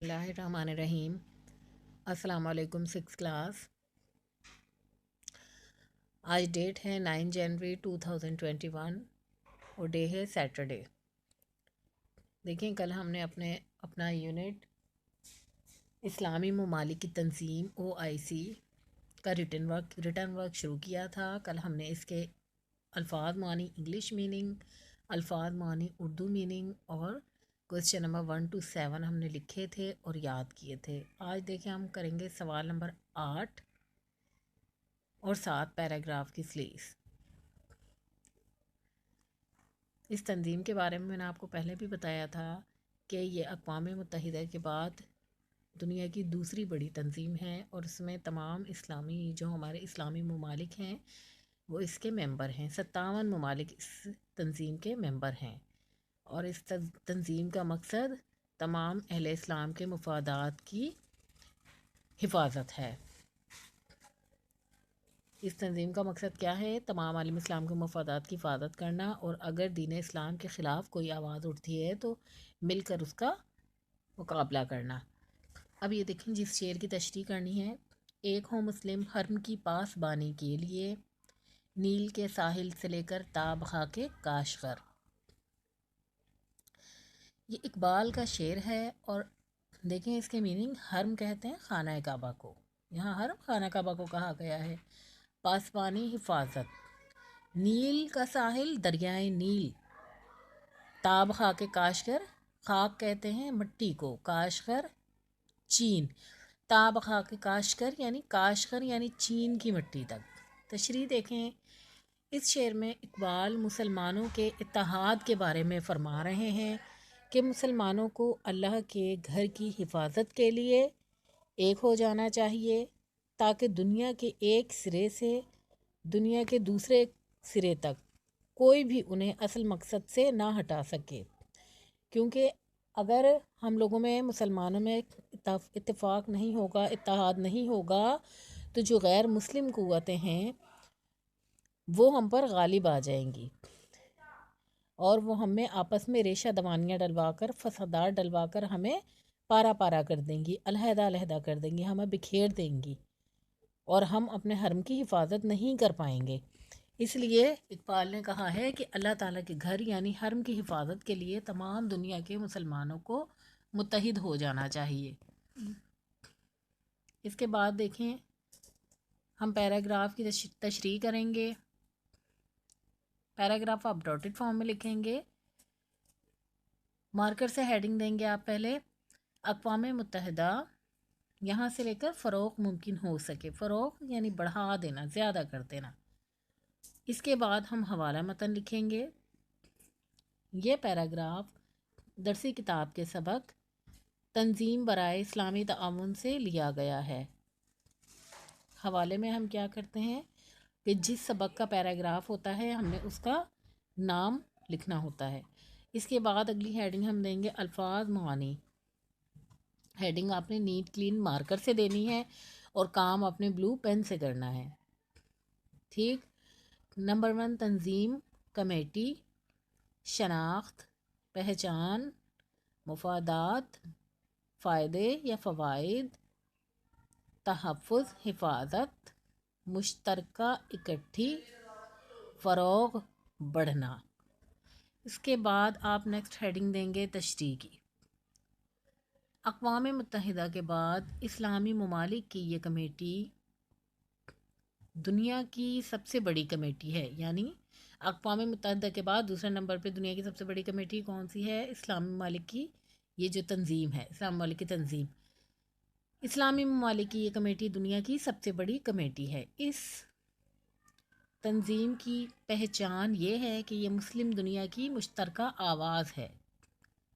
बिस्मिल्लाहिर्रहमानिर्रहीम। अस्सलाम वालेकुम। 6 क्लास। आज डेट है 9 जनवरी 2021 और डे है सैटरडे। देखें, कल हमने अपना यूनिट इस्लामी ममालिक की तंजीम OIC का रिटर्न वर्क शुरू किया था। कल हमने इसके अल्फाज मानी इंग्लिश मीनिंग, अल्फाज मानी उर्दू मीनिंग और क्वेश्चन नंबर 1 to 7 हमने लिखे थे और याद किए थे। आज देखें, हम करेंगे सवाल नंबर 8 और 7 पैराग्राफ की स्लीव्स। इस तंजीम के बारे में मैंने आपको पहले भी बताया था कि ये अक़वाम मुत्तहिदा के बाद दुनिया की दूसरी बड़ी तंजीम है और इसमें तमाम जो हमारे इस्लामी ममालिक हैं वो इसके मेंबर हैं। 57 ममालिक इस तंजीम के मेंबर हैं और इस तंजीम का मकसद तमाम अहले इस्लाम के मुफादात की हिफाजत है। इस तंजीम का मकसद क्या है? तमाम आलम इस्लाम के मफादात की हिफाजत करना और अगर दीन इस्लाम के ख़िलाफ़ कोई आवाज़ उठती है तो मिलकर उसका मुकाबला करना। अब ये देखें, जिस शेर की तशरीह करनी है। एक हो मुस्लिम हरम की पासबानी के लिए, नील के साहिल से लेकर ताबखा के काशगर। ये इकबाल का शेर है और देखें इसके मीनिंग। हरम कहते हैं खाना काबा को, यहाँ हरम खाना काबा को कहा गया है। पासबानी हिफाजत, नील का साहिल दरियाए नील, ताब खाके काशगर, खाक कहते हैं मिट्टी को, काशगर चीन, ताब खाके काशगर यानी काशगर यानी चीन की मिट्टी तक। तशरीह देखें, इस शेर में इकबाल मुसलमानों के इत्तेहाद के बारे में फरमा रहे हैं कि मुसलमानों को अल्लाह के घर की हिफाजत के लिए एक हो जाना चाहिए ताकि दुनिया के एक सिरे से दुनिया के दूसरे सिरे तक कोई भी उन्हें असल मकसद से ना हटा सके। क्योंकि अगर हम लोगों में, मुसलमानों में इत्तेफाक नहीं होगा, इत्तेहाद नहीं होगा, तो जो गैर मुस्लिम क़ुव्वतें हैं वो हम पर गालिब आ जाएंगी और वो हमें आपस में रेशा दवानियाँ डलवाकर, फसादात डलवाकर हमें पारा पारा कर देंगी, अलहदा अलहदा कर देंगी, हमें बिखेर देंगी और हम अपने हरम की हिफाजत नहीं कर पाएंगे। इसलिए इकबाल ने कहा है कि अल्लाह ताला के घर यानी हरम की हिफाजत के लिए तमाम दुनिया के मुसलमानों को मुत्तहिद हो जाना चाहिए। इसके बाद देखें, हम पैराग्राफ की तशरीह करेंगे। पैराग्राफ आप डॉटेड फॉर्म में लिखेंगे, मार्कर से हेडिंग देंगे आप पहले। अक़वाम मुत्तहिदा यहाँ से लेकर फ़रोग़ मुमकिन हो सके, फ़रोग़ यानी बढ़ा देना, ज़्यादा कर देना। इसके बाद हम हवाला मतन लिखेंगे। ये पैराग्राफ दरसी किताब के सबक तंजीम बराए इस्लामी ताउन से लिया गया है। हवाले में हम क्या करते हैं कि जिस सबक का पैराग्राफ होता है हमने उसका नाम लिखना होता है। इसके बाद अगली हेडिंग हम देंगे अल्फाज मानी। हेडिंग आपने नीट क्लीन मार्कर से देनी है और काम अपने ब्लू पेन से करना है। ठीक। नंबर 1, तंजीम, कमेटी, शनाख्त, पहचान, मुफादात, फ़ायदे या फ़वाइद, तहफ़्फ़ुज़ हिफाजत, मुश्तरका इकट्ठी, फ़रोग़ बढ़ना। इसके बाद आप नेक्स्ट हेडिंग देंगे तशरीह की। अक़वाम मुत्तहिदा के बाद इस्लामी ममालिक की ये कमेटी दुनिया की सबसे बड़ी कमेटी है। यानी अक़वाम मुत्तहिदा के बाद दूसरे नंबर पे दुनिया की सबसे बड़ी कमेटी कौन सी है? इस्लामी ममालिक की ये जो तंजीम है, इस्लामी ममालिक की तंजीम, इस्लामी ममालिक की ये कमेटी दुनिया की सबसे बड़ी कमेटी है। इस तंजीम की पहचान ये है कि ये मुस्लिम दुनिया की मुश्तरका आवाज़ है।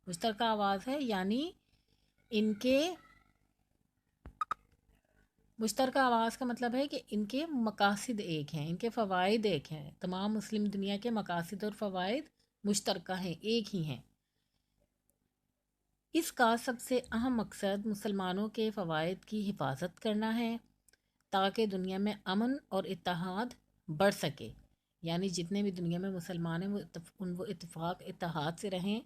मुश्तरका आवाज़ है यानी इनके मुश्तरका आवाज़ का मतलब है कि इनके मकासद एक हैं, इनके फ़वाइद एक हैं। तमाम मुस्लिम दुनिया के मकासद और फ़वाइद मुश्तरका हैं, एक ही हैं। इसका सबसे अहम मकसद मुसलमानों के फ़वाइद की हिफाजत करना है ताकि दुनिया में अमन और इत्तेहाद बढ़ सके। यानी जितने भी दुनिया में मुसलमान हैं वो इत्तेफाक इत्तेहाद से रहें,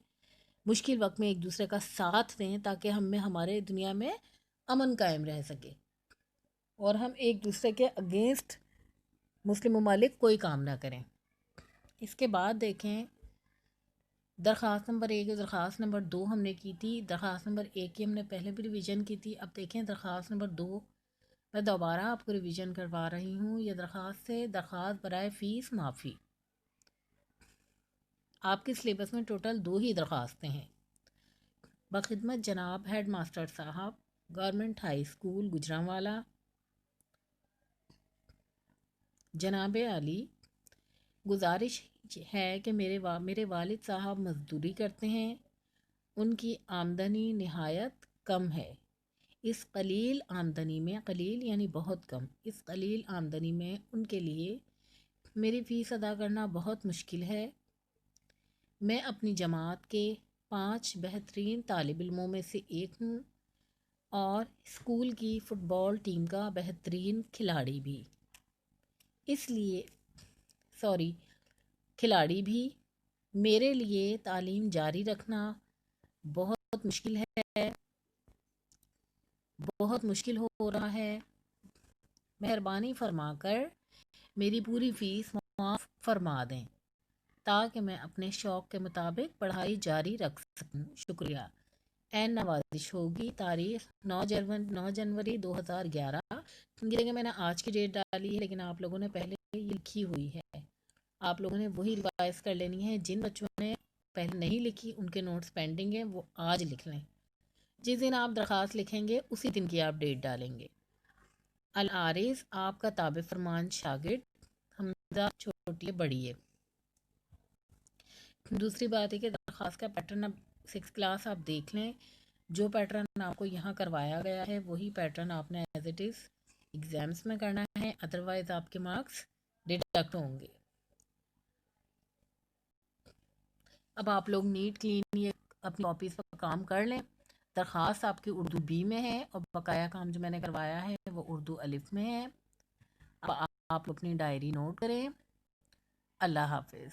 مشکل وقت میں ایک دوسرے کا ساتھ دیں تاکہ ہم میں ہمارے دنیا میں امن قائم رہ سکے اور ہم ایک دوسرے کے اگینسٹ مسلم ممالک کوئی کام نہ کریں۔ اس کے بعد دیکھیں درخواست نمبر 1 اور درخواست نمبر 2 ہم نے کی تھی۔ درخواست نمبر 1 کی ہم نے پہلے بھی ریویژن کی تھی۔ اب دیکھیں درخواست نمبر 2 میں دوبارہ آپ کو ریویژن کروا رہی ہوں۔ یہ درخواست برائے فیس معافی۔ آپ کے سلیبس میں ٹوٹل 2 ہی درخواستیں ہیں۔ بخدمت جناب ہیڈ ماسٹر صاحب، گورنمنٹ ہائی اسکول گجرانوالا، جناب عالی، گزارش ہے کہ میرے والد صاحب مزدوری کرتے ہیں، ان کی آمدنی نہایت کم ہے۔ اس قلیل آمدنی میں، قلیل یعنی بہت کم، اس قلیل آمدنی میں ان کے لیے میری فیس ادا کرنا بہت مشکل ہے۔ میں اپنی جماعت کے 5 بہترین طالب علموں میں سے ایک ہوں اور اسکول کی فٹ بال ٹیم کا بہترین کھلاڑی بھی۔ کھلاڑی بھی میرے لیے تعلیم جاری رکھنا بہت مشکل ہو رہا ہے۔ مہربانی فرما کر میری پوری فیس معاف فرما دیں تاکہ میں اپنے شوق کے مطابق پڑھائی جاری رکھ سکوں۔ شکریہ۔ این نوازش ہوگی تاریخ 9 جنوری 2011۔ یہ میں نے آج کی ڈیٹ ڈالی ہے لیکن آپ لوگوں نے پہلے یہ لکھی ہوئی ہے، آپ لوگوں نے وہی ریوائز کر لینی ہے۔ جن بچوں نے پہلے نہیں لکھی ان کے نوٹس پینڈنگ ہیں، وہ آج لکھ لیں۔ جس دن آپ درخواست لکھیں گے اسی دن کی آپ ڈیٹ ڈالیں گے۔ العارض آپ کا تابع فرمان شاگرد حمزہ چھوٹی ہے بڑی ہے۔ دوسری بات ہے کہ درخواست کا پیٹرن اب 6 کلاس آپ دیکھ لیں، جو پیٹرن آپ کو یہاں کروایا گیا ہے وہی پیٹرن آپ نے ایز اٹ از ایگزامس میں کرنا ہے، ادروائز آپ کے مارکس ڈیڈکٹ ہوں گے۔ اب آپ لوگ نیٹ کلین یہ اپنی کاپیز پر کام کر لیں۔ درخواست آپ کی اردو بی میں ہے اور بقایا کام جو میں نے کروایا ہے وہ اردو الف میں ہے۔ اب آپ اپنی ڈائری نوٹ کریں۔ اللہ حافظ۔